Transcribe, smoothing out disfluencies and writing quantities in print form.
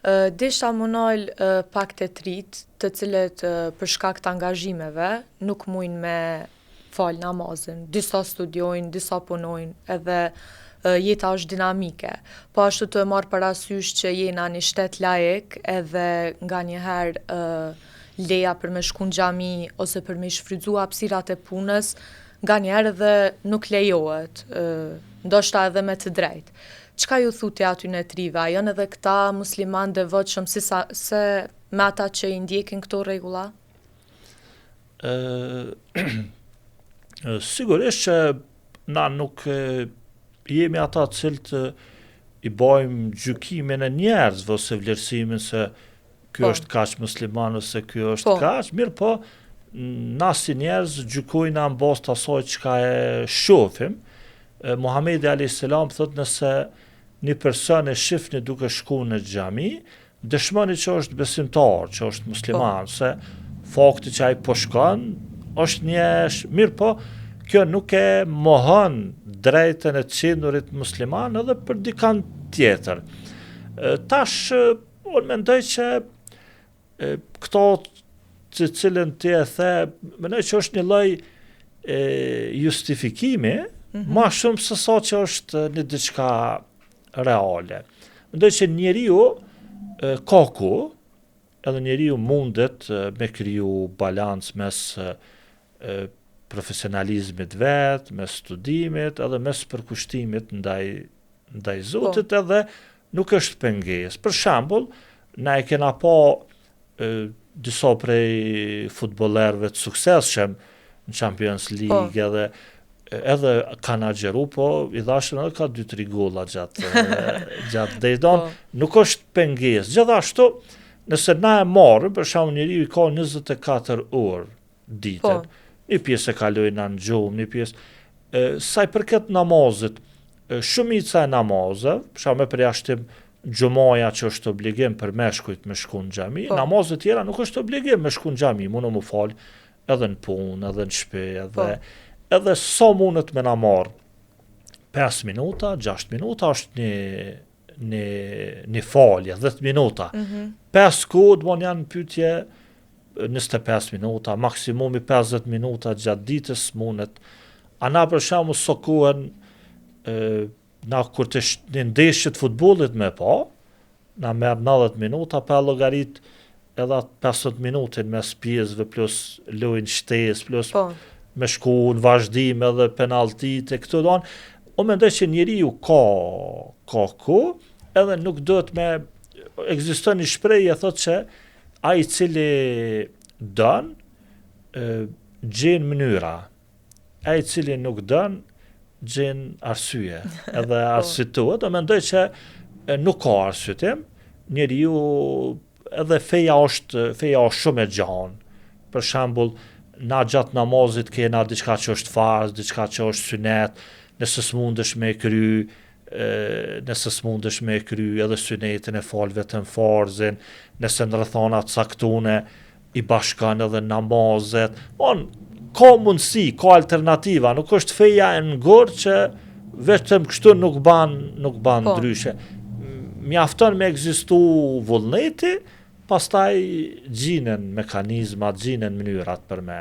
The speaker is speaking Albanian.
Desha më nal pak të trit, të cilët për shkak të angazhimeve nuk mujnë me fal namazin. Disa studiojnë, disa punojnë, edhe jeta është dinamike. Po ashtu të marr parasysh që jena një shtet laik edhe nganjëherë leja për me shku në xhami ose për me shfrytzu hapësirat e punës, nganjëherë edhe nuk lejohet, ndoshta edhe me të drejtë. Çka ju thuti aty në trive, a janë edhe këta musliman devotshëm se me ata që i ndjekin këto rregulla? Sigurisht që na nuk jemi ata cilët i bojmë gjykimin e njerëzve ose vlerësimin se ky është kaq musliman ose ky është kaq, mirë po na si njerëz gjykojna në bazë të asaj çka e shohim. Muhamedi a.s. thot nëse një person e shihni duke shku në xhami, dëshmoni që është besimtar, që është musliman, se fakti që ai po shkon është një mirë po, kjo nuk e mohon drejtën e qendurit musliman edhe për dikant tjetër. Tash, unë mendoj që këto të cilën ti e the, mendoj që është një lloj justifikimi, ma shumë se sa që është një diçka reale. Mendoj që njeriu ka ku, edhe njeriu mundet me kriju balans mes profesionalizmit vet, mes studimit, edhe mes përkushtimit ndaj Zotit, edhe nuk është pengesë. Për shembull, na e kena pa disa prej futbollerëve të suksesshëm në Champions League, edhe kanë agjeru, po i dhashën edhe ka 2-3 golla gjatë dejton, nuk është pengesë. Gjithashtu, nëse na e marrim, për shembull njeriu i ka 24 orë ditën, një pjesë e kalojnë në gjumë, një pjesë. Sa i përket namazit, shumica e namazeve, për shembull me përjashtim xhumaja që është obligim për meshkujt me shku në xhami, namazet tjera nuk është obligim me shku në xhami, mundu mu fal edhe në punë, edhe në shtëpi, edhe sa mundet me na marr 5 minuta, 6 minuta është një falje, 10 minuta. 5 kohë dëmon janë pyetje 25 minuta, maksimumi 50 minuta gjatë ditës mundet. A na për shembull so kohën na kur të një ndeshje të futbollit me pa, na merr 90 minuta pa llogarit edhe 50 minutin mes pjesëve plus lojën shtesë plus me shku në vazhdim edhe penaltit e këto doan. Unë mendoj që njeriu ka ku, edhe nuk duhet me ekziston një shprehje thotë që ai i cili don gjen mënyra. Ai i cili nuk don gjen arsye. Edhe arsyetohet, unë mendoj që nuk ka arsyetim. Njeriu edhe feja është shumë e gjanë. Për shembull, na gjatë namazit kena diçka që është farz, diçka që është sunet, nëse s'mundesh me kry edhe sunetin e fal vetëm farzin, nëse në rrethana të caktune i bashkan edhe namazet. Ka mundësi, ka alternativa, nuk është feja e ngurtë që vetëm kështu nuk ban ndryshe. Mjafton me ekzistu vullneti, pastaj gjinen mekanizmat, gjinen mënyrat për me